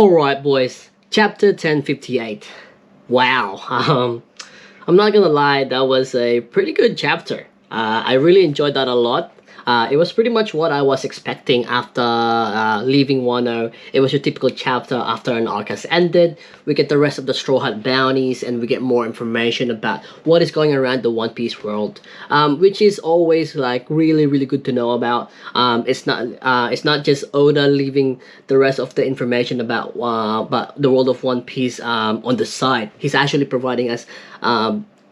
Alright, boys. Chapter 1058. Wow. I'm not gonna lie, that was a pretty good chapter. I really enjoyed that a lot. It was pretty much what I was expecting after leaving Wano. It was your typical chapter after an arc has ended. We get the rest of the Straw Hat bounties and we get more information about what is going around the One Piece world, which is always like really good to know about. It's not just Oda leaving the rest of the information about the world of One Piece on the side. He's actually providing us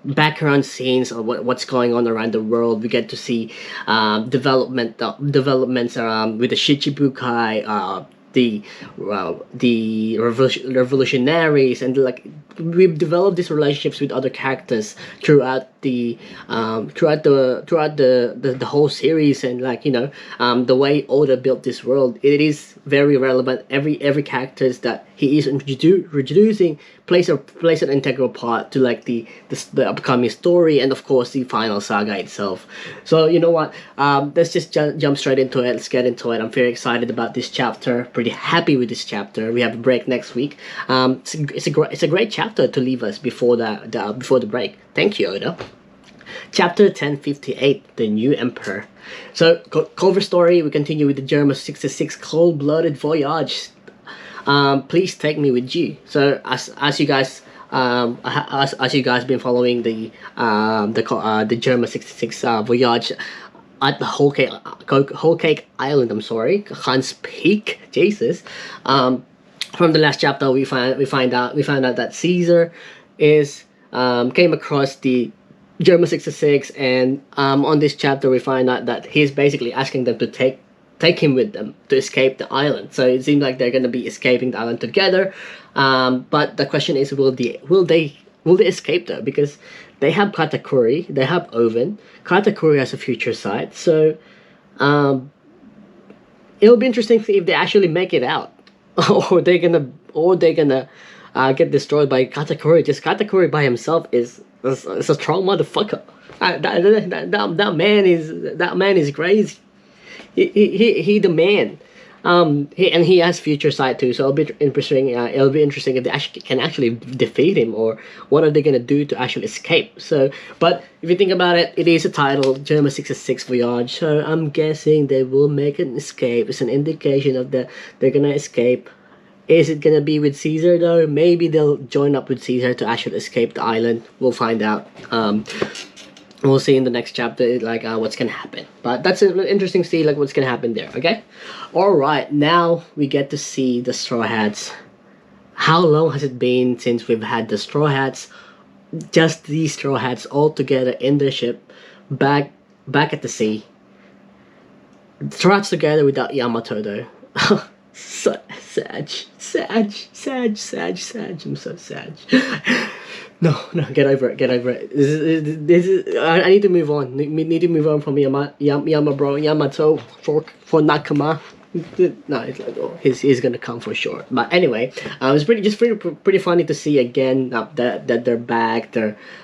background scenes of what's going on around the world. We get to see developments with the Shichibukai, revolutionaries, and like we've developed these relationships with other characters throughout the whole series. And like the way Oda built this world, it is very relevant. Every characters that he is introducing plays an integral part to like the upcoming story, and of course the final saga itself. So you know what, let's just jump straight into it. Let's get into it. I'm very excited about this chapter, pretty happy with this chapter. We have a break next week. It's a great chapter to leave us before the break. Thank you, Oda. Chapter 1058, The New Emperor. So cover story, we continue with the Germa 66 cold-blooded voyage. Please take me with you. So as you guys been following the Germa 66 voyage at the Whole Cake Island, Khan's Peak, Jesus. From the last chapter, we found out that Caesar came across the Germa 66, and on this chapter we find out that he's basically asking them to take him with them to escape the island. So it seems like they're gonna be escaping the island together. But the question is, will they escape though? Because they have Katakuri, they have Oven. Katakuri has a future sight, so it'll be interesting to see if they actually make it out, or they're gonna get destroyed by Katakuri. Just Katakuri by himself is a strong motherfucker. That man is crazy. He the man. He has future sight too, so it'll be interesting. It'll be interesting if they can actually defeat him, or what are they gonna do to actually escape. So, but if you think about it, it is a title, Germa 66 Voyage. So I'm guessing they will make an escape. It's an indication of they're gonna escape. Is it gonna be with Caesar though? Maybe they'll join up with Caesar to actually escape the island. We'll find out. We'll see in the next chapter like what's gonna happen. But that's interesting to see like what's gonna happen there. Okay. All right. Now we get to see the Straw Hats. How long has it been since we've had the Straw Hats? Just these Straw Hats all together in the ship, back at the sea. Straw Hats together without Yamato though. Sad. I'm so sad. No, get over it. This is I need to move on. Need to move on from Yamato for Nakama. No, it's like, oh, he's gonna come for sure. But anyway, it's pretty funny to see again that they're back.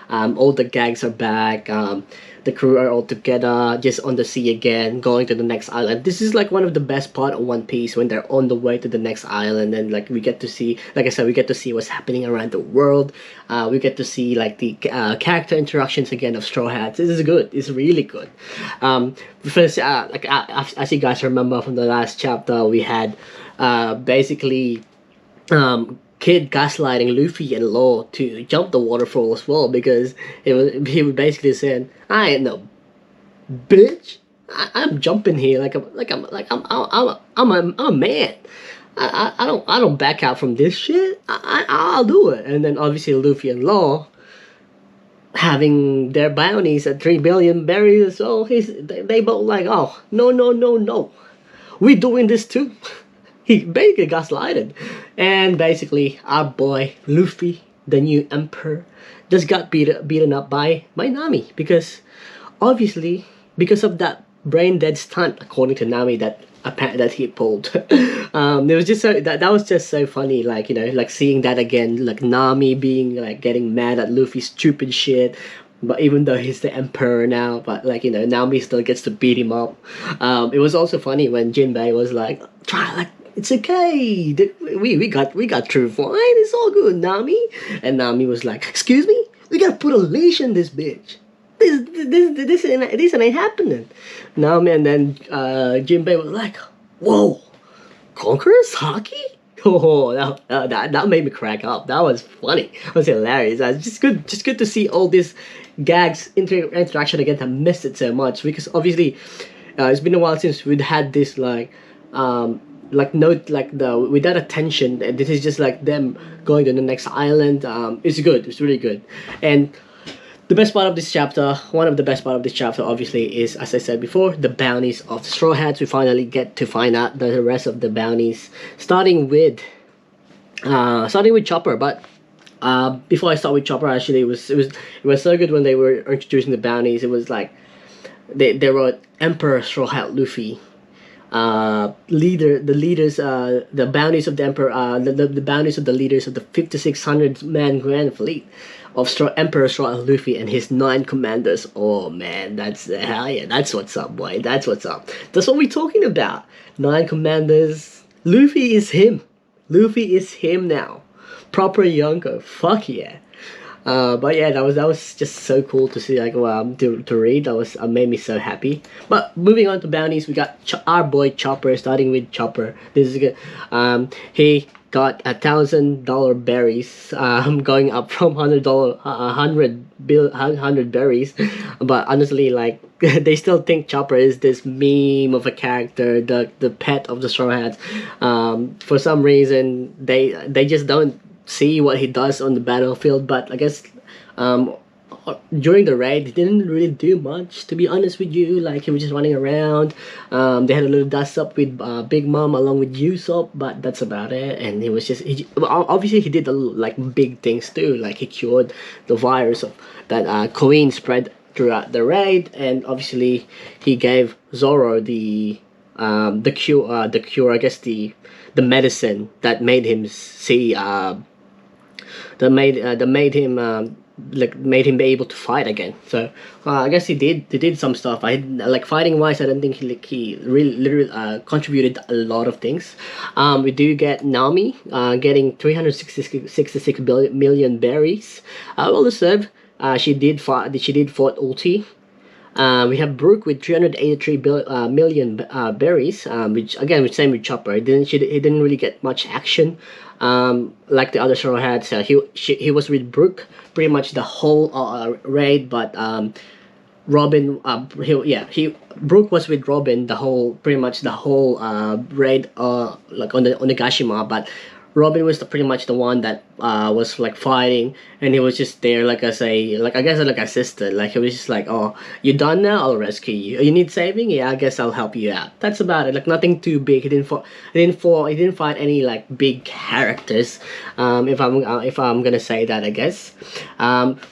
All the gangs are back. The crew are all together, just on the sea again, going to the next island. This is like one of the best part of One Piece, when they're on the way to the next island, and like we get to see, like I said, we get to see what's happening around the world. We get to see like the character interactions again of Straw Hats. This is good. It's really good. First, as you guys remember from the last chapter, we had basically Kid gaslighting Luffy and Law to jump the waterfall as well, because he was basically saying, "I ain't no bitch. I'm jumping here like I'm a man. I don't back out from this shit. I'll do it." And then obviously Luffy and Law having their bounties at 3 billion berries, so they both like, "Oh no, we doing this too." He basically gaslighted, and basically our boy Luffy, the new emperor, just got beaten up by Nami, because obviously because of that brain dead stunt, according to Nami, that he pulled. It was just that was just so funny, like like seeing that again, like Nami being like getting mad at Luffy's stupid shit. But even though he's the emperor now, but like Nami still gets to beat him up. It was also funny when Jinbei was like, It's okay. We got through fine. It's all good, Nami." And Nami was like, "Excuse me, we gotta put a leash in this bitch. This ain't happening." Nami and then Jinbei was like, "Whoa, Conquerors hockey." Oh, that made me crack up. That was funny. That was hilarious. Just good to see all these gags interaction again. I missed it so much because obviously, it's been a while since we'd had this like note like the with that attention. And this is just like them going to the next island. It's good. It's really good, and the best part of this chapter, one of the best part of this chapter, obviously, is as I said before, the bounties of the Straw Hats. We finally get to find out the rest of the bounties, starting with Chopper. But before I start with Chopper, actually, it was so good when they were introducing the bounties. It was like they wrote Emperor Straw Hat Luffy, the bounties of the emperor, the bounties of the leaders of the 5600 man grand fleet of Emperor Straw Hat Luffy and his 9 commanders. Oh man, that's hell yeah, that's what's up, boy. That's what's up. That's what we're talking about. 9 commanders. Luffy is him. Luffy is him now. Proper Yonko. Fuck yeah. But yeah, that was just so cool to see, like, to read. That was made me so happy. But moving on to bounties, we got our boy Chopper. Starting with Chopper, this is good. He got $1,000 berries. Going up from $100, 100 berries. But honestly, like, they still think Chopper is this meme of a character, the pet of the Straw Hats. For some reason, they just don't see what he does on the battlefield. But I guess during the raid he didn't really do much, to be honest with you. Like, he was just running around. They had a little dust up with Big Mom along with Usopp, but that's about it. And obviously he did like big things too, like he cured the virus that Queen spread throughout the raid. And obviously he gave Zoro the cure, I guess, the medicine that made him see made him be able to fight again. So I guess he did some stuff. Like, fighting wise, I don't think he really literally contributed a lot of things. We do get Nami getting 366 million berries. Well deserved. She did fought ulti. We have Brook with 383 million berries, which same with Chopper. He didn't really get much action, like the other Straw Hats. He was with Brook pretty much the whole raid, but Robin, Brook was with Robin pretty much the whole raid, like on the Onigashima. But Robin was pretty much the one that was like fighting, and he was just there like as I guess like assistant. Like, he was just like, "Oh, you done now? I'll rescue you. You need saving? Yeah, I guess I'll help you out." That's about it. Like, nothing too big. He didn't fight any like big characters. If I'm gonna say that, I guess.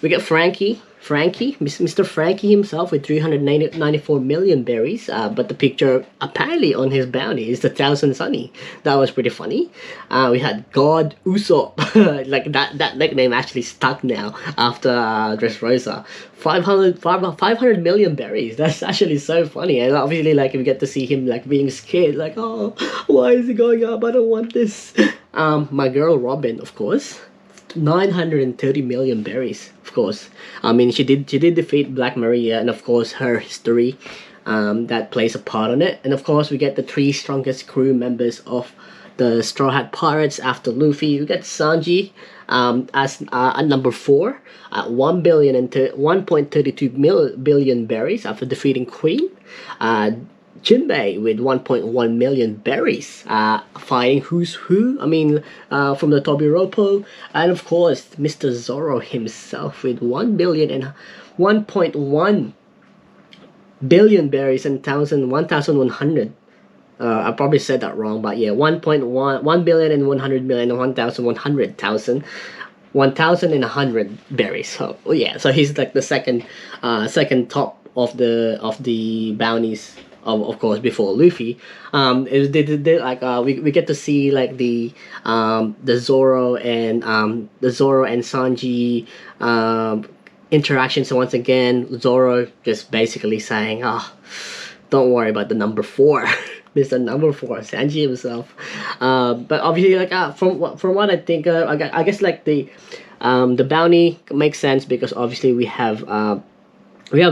We get Mr. Frankie himself with 394 million berries. But the picture apparently on his bounty is the 1,000 Sunny. That was pretty funny. We had God Usopp. Like, that nickname actually stuck now after Dressrosa. 500 million berries. That's actually so funny. And obviously, like, we get to see him like being scared. Like, "Oh, why is he going up? I don't want this." My girl Robin, of course. 930 million berries, of course. I mean, she did defeat Black Maria, and of course her history that plays a part on it. And of course we get the 3 strongest crew members of the Straw Hat Pirates after Luffy. We get Sanji as at number 4 at 1.32 billion berries after defeating Queen. Jinbei with 1.1 million berries, fighting who's who. I mean, from the Tobiropo, and of course Mr. Zoro himself with 1.1 billion berries and 1,100. I probably said that wrong, but yeah, 1.1 billion and 100 million and 1,100,000. 1,100 berries. So yeah, so he's like the second top of the bounties. Of course, before Luffy. We get to see like the Zoro and Sanji interactions. So once again, Zoro just basically saying, "Oh, don't worry about the number 4." Mr. Number Four, Sanji himself. But obviously, like from what I think, I guess like the bounty makes sense because obviously we have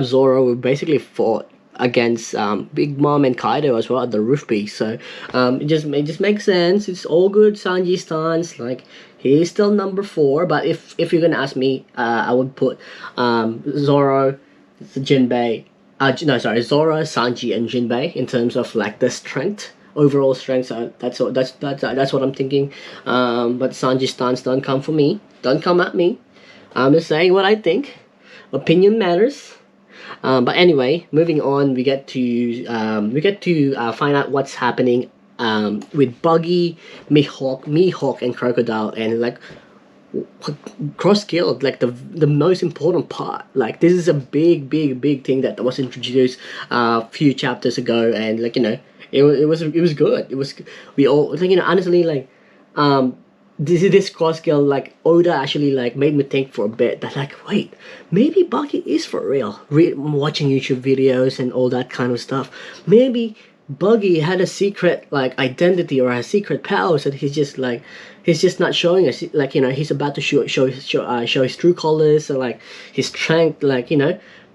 Zoro who basically fought against Big Mom and Kaido as well at the Roof Beast. So it just makes sense. It's all good. Sanji stance like he's still number four. But if you're gonna ask me, I would put Zoro, Jinbei. No, sorry, Zoro, Sanji, and Jinbei in terms of like the strength, overall strength. So that's what I'm thinking. But Sanji stance don't come for me. Don't come at me. I'm just saying what I think. Opinion matters. But anyway, moving on, we get to find out what's happening with Buggy, Mihawk, and Crocodile, and like cross guild, like the most important part. Like this is a big thing that was introduced a few chapters ago, and like it was good. It was we all like honestly like this cross skill, like Oda actually like made me think for a bit that like wait, maybe Buggy is for real. Watching YouTube videos and all that kind of stuff, maybe Buggy had a secret like identity or a secret powers that he's just not showing us. Like he's about to show his true colors, or like his strength, like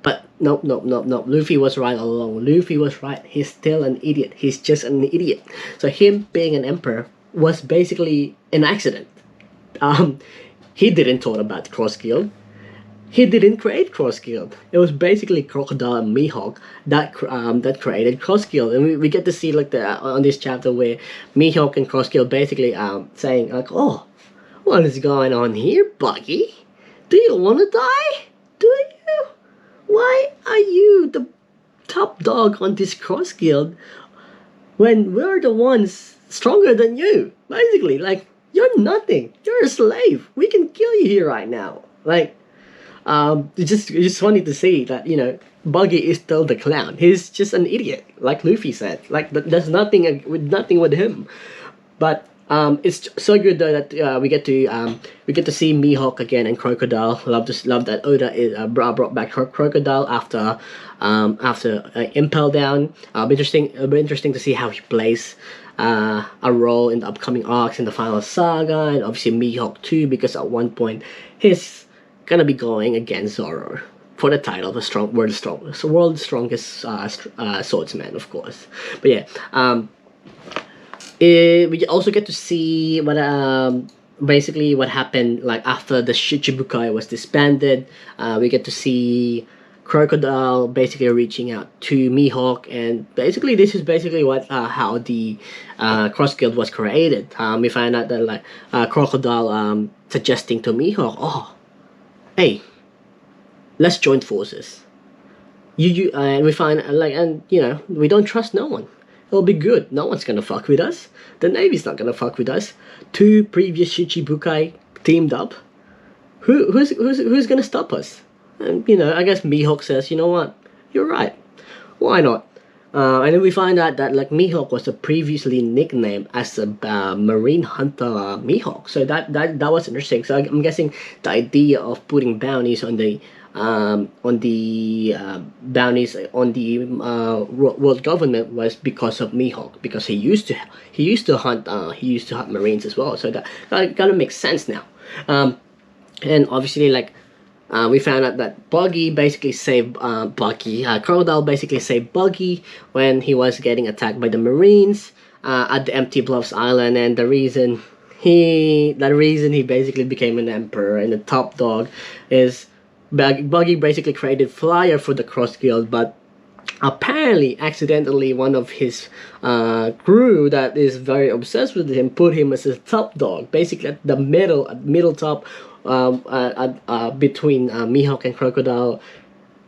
But nope. Luffy was right all along. Luffy was right. He's still an idiot. He's just an idiot. So him being an emperor was basically an accident. He didn't thought about Cross Guild. He didn't create Cross Guild. It was basically Crocodile and Mihawk that created Cross Guild, and we get to see like on this chapter where Mihawk and Cross Guild basically saying like, oh, what is going on here, Buggy? Do you want to die? Do you? Why are you the top dog on this Cross Guild when we're the ones stronger than you? Basically, like, you're nothing. You're a slave. We can kill you here right now. Like, it's just funny to see that Buggy is still the clown. He's just an idiot, like Luffy said. Like, there's nothing with him. But it's so good though that we get to see Mihawk again and Crocodile. Love that Oda brought back Crocodile after Impel Down. It'll be interesting to see how he plays a role in the upcoming arcs in the final saga, and obviously Mihawk too, because at one point he's gonna be going against Zoro for the title of world's strongest swordsman, of course. But yeah, we also get to see what basically what happened like after the Shichibukai was disbanded. We get to see Crocodile basically reaching out to Mihawk, and basically this is basically what how the Cross Guild was created. We find out that like Crocodile suggesting to Mihawk, oh, hey, let's join forces. And we find we don't trust no one. It'll be good. No one's gonna fuck with us. The Navy's not gonna fuck with us. Two previous Shichibukai teamed up. Who's gonna stop us? And I guess Mihawk says, you know what? You're right. Why not? And then we find out that like Mihawk was previously nicknamed as a Marine Hunter Mihawk. So that was interesting. So I'm guessing the idea of putting bounties on the bounties on the world government was because of Mihawk, because he used to hunt Marines as well. So that kind of makes sense now. And obviously like. We found out that Buggy basically saved Crocodile basically saved Buggy when he was getting attacked by the Marines at the Empty Bluffs Island, and the reason he basically became an emperor and the top dog is Buggy basically created flyer for the Cross Guild, but apparently accidentally one of his crew that is very obsessed with him put him as a top dog, basically at the middle top. Between Mihawk and Crocodile,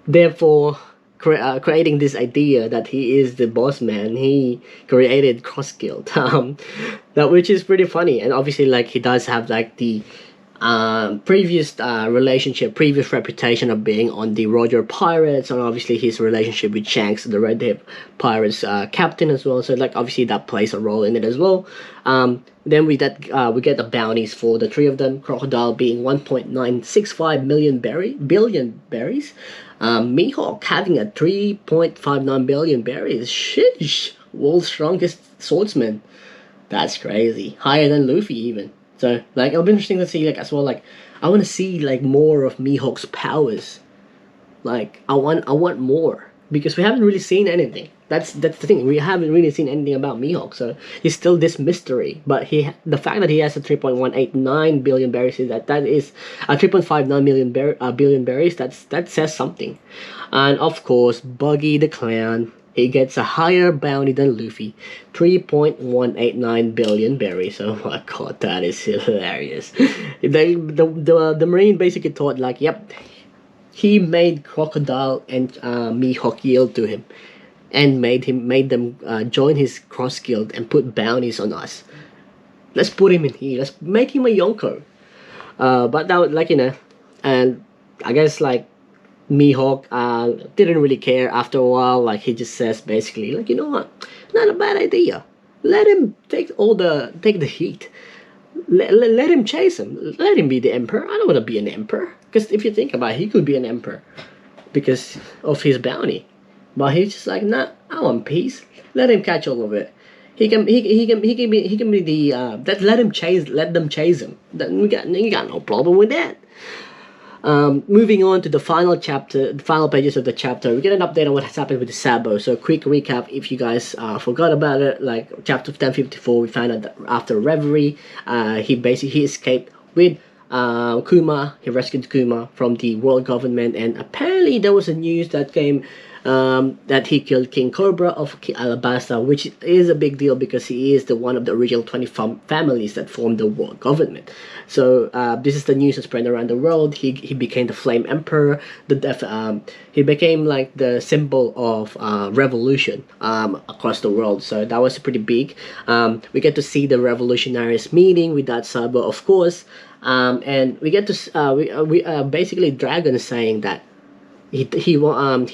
therefore creating this idea that he is the boss man. He created Cross Guild, that which is pretty funny, and obviously like he does have like the previous reputation of being on the Roger Pirates, and obviously his relationship with Shanks, the Red Hip Pirates captain as well. So like obviously that plays a role in it as well. Then we get the bounties for the three of them. Crocodile being 1.965 billion berries. Mihawk having a 3.59 billion berries. Sheesh. World's strongest swordsman. That's crazy. Higher than Luffy even. So like it'll be interesting to see like as well like I want to see like more of Mihawk's powers. Like I want more because we haven't really seen anything. That's the thing. We haven't really seen anything about Mihawk, so he's still this mystery. But the fact that he has a 3.189 billion berries is that is 3.59 billion berries. That says something. And of course, Buggy the Clown. He gets a higher bounty than Luffy, 3.189 billion berries. Oh my god, that is hilarious. The Marine basically thought like, yep, he made Crocodile and Mihawk yield to him, and made them join his cross guild and put bounties on us. Let's put him in here. Let's make him a Yonko. But that was like and I guess like Mihawk didn't really care after a while. Like he just says basically like, you know what, not a bad idea. Let him take the heat. Let him chase him. Let him be the emperor. I don't want to be an emperor because if you think about it, he could be an emperor because of his bounty. But he's just like, nah, I want peace. Let him catch all of it. He can be the let them chase him. Then we got no problem with that. Moving on to the final chapter, the final pages of the chapter, we get an update on what has happened with the Sabo. So quick recap if you guys forgot about it. Like chapter 1054, we found out that after Reverie, he escaped with Kuma. He rescued Kuma from the world government, and apparently there was a news that came that he killed King Cobra of Alabasta, which is a big deal because he is the one of the original 20 families that formed the world government. So this is the news that spread around the world. He became the Flame Emperor. He became like the symbol of revolution across the world. So that was pretty big. We get to see the revolutionaries meeting with that Sabo, of course, and we get to basically Dragon is saying that he won't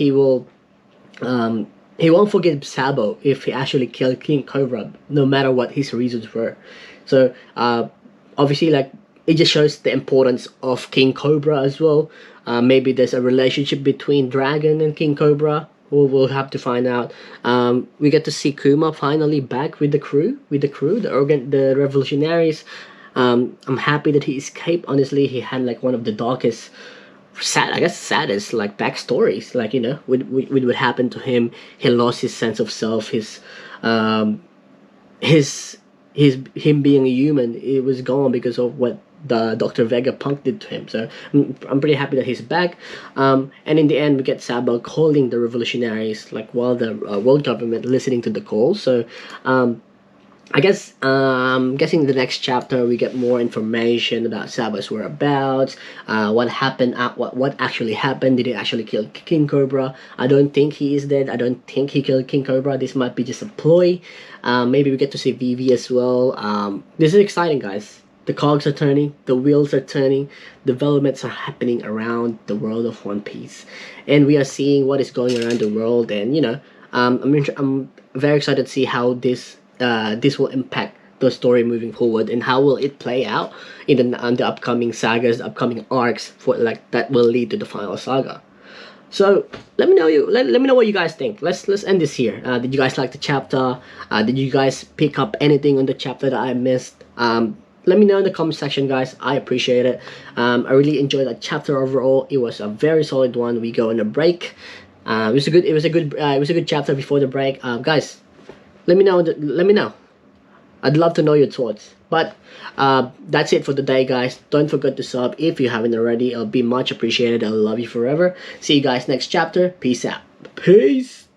forgive Sabo if he actually killed King Cobra, no matter what his reasons were. So obviously, like it just shows the importance of King Cobra as well. Maybe there's a relationship between Dragon and King Cobra. We'll have to find out. We get to see Kuma finally back with the crew, the revolutionaries. I'm happy that he escaped. Honestly, he had like one of the darkest, saddest like backstories. Like with what happened to him. He lost his sense of self. Him being a human, it was gone because of what the Dr. Vegapunk did to him. So I'm pretty happy that he's back. And in the end, we get Sabo calling the revolutionaries, like while the world government listening to the call. So I guess guessing the next chapter we get more information about Sabo's whereabouts, what happened, what actually happened. Did he actually kill King Cobra? I don't think he is dead. I don't think he killed King Cobra. This might be just a ploy. Maybe we get to see Vivi as well. This is exciting, guys. The cogs are turning, the wheels are turning, developments are happening around the world of One Piece, and we are seeing what is going around the world. And I'm very excited to see how this will impact the story moving forward, and how will it play out in the upcoming sagas, upcoming arcs for like that will lead to the final saga. So let me know let me know what you guys think. Let's end this here. Did you guys like the chapter? Did you guys pick up anything on the chapter that I missed? Let me know in the comment section, guys. I appreciate it. I really enjoyed that chapter overall. It was a very solid one. We go on a break. It was a good chapter before the break. Guys, let me know. I'd love to know your thoughts. But that's it for the day, guys. Don't forget to sub if you haven't already. It'll be much appreciated. I'll love you forever. See you guys next chapter. Peace out. Peace.